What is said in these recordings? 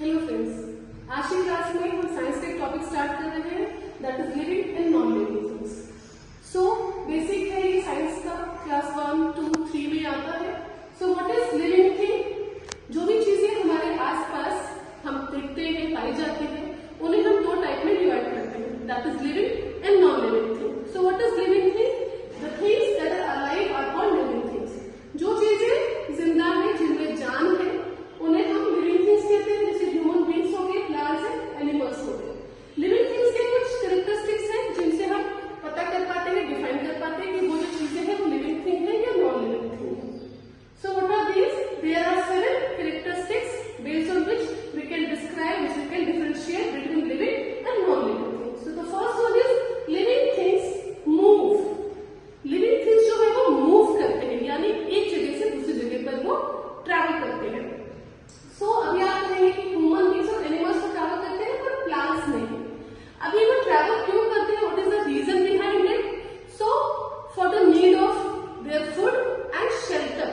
Hello friends, आज की class में हम साइंस का एक टॉपिक स्टार्ट कर रहे हैं that is living and non living things. So basic है ये साइंस का, क्लास 1, 2, 3 में आता है। So what is living thing? जो भी चीजें हमारे आसपास हम देखते हैं, पाई जाती हैं, उन्हें हम दो टाइप में डिवाइड करते हैं, that is living and non living thing. So what is living thing? The things that are alive are called living things. जो चीजें जिंदा है, जिनमें जान है, उन्हें हम लिविंग थिंग्स कहते हैं, जैसे ह्यूमन बींग्स हो गए, प्लांट्स एंड एनिमल्स हो गए। लिविंग थिंग्स के कुछ कैरेक्टरिस्टिक्स हैं जिनसे हम पता कर पाते हैं, डिफाइन कर पाते हैं कि वो जो चीजें हैं वो लिविंग थिंग है या नॉन लिविंग थिंग है। So what are these? There are 7 characteristics based on which we can describe, which we can differentiate between living and non living things. So the first one is living things move. Living things जो है वो move करते हैं, यानी एक जगह से दूसरी जगह पर वो ट्रैवल करते हैं। सो अभी आप कहेंगे कि ह्यूमन बींग्स और एनिमल्स तो ट्रैवल करते हैं पर प्लांट्स नहीं। अभी वो ट्रैवल क्यों करते हैं? What is the reason behind it? So for the need of their food and shelter,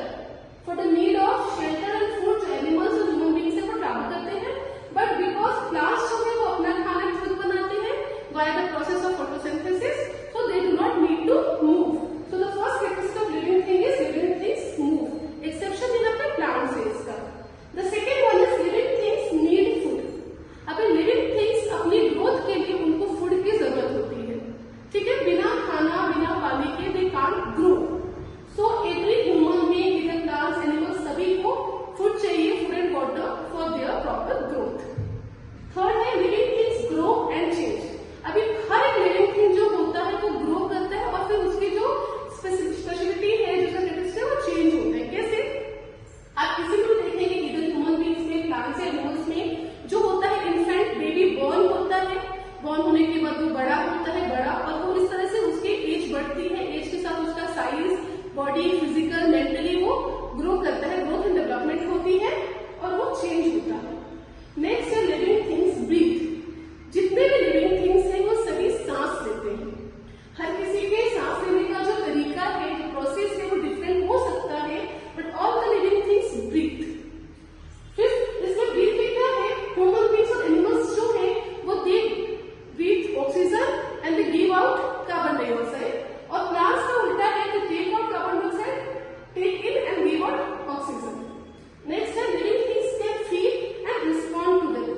for the need of shelter and food जो एनिमल्स और ह्यूमन बींग्स है वो ट्रैवल करते हैं, बट बिकॉज प्लांट्स जो है वो अपना खाना खुद बनाते हैं via the process of photosynthesis, so they do not need to move. So the first characteristic of living thing is living things move. Exception in अपने प्लांट्स है इसका। The second one is living things need food. अब living things अपनी growth के लिए उनको food की जरूरत होती है, ठीक है? बिना खाना, बिना पानी के they can't grow. So every human being, either plants, animals, सभी को फूड चाहिए, food and water for their proper growth. Third है living things grow and change. अभी हर एक living thing जो होता है वो ग्रो करता है और फिर उसकी जो स्पेशलिटी है, जो कैरेक्टरिस्टिक है वो चेंज होता है। कैसे? आप किसी को देखेंगे, इधर ह्यूमन बींग्स में, प्लांट्स या एनिमल्स में जो होता है इन्फेंट बेबी बॉर्न होता है, बॉर्न होने के बाद वो बड़ा होता है, बड़ा, और वो इस तरह से उसकी एज बढ़ती है, एज के साथ उसका साइज, बॉडी, फिजिकल, मेंटली वो ग्रो करता है, ग्रोथ एंड डेवलपमेंट होती है और वो चेंज होता है। नेक्स्ट है लिविंग थिंग्स ब्रीथ। जितने भी लिविंग थिंग्स हैं वो सभी सांस लेते हैं। हर किसी के सांस लेने का जो तरीका है, जो प्रोसेस है वो डिफरेंट हो सकता है, but all the living things breathe. Fifth, इसमें ब्रीथ में क्या है? ह्यूमन बींग्स और एनिमल्स जो है वो they breathe oxygen and they give out carbon dioxide, और प्लांट्स का उल्टा है, they take out carbon dioxide, take in and give out oxygen. Next है living things can feel and respond to them.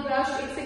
Brush एक से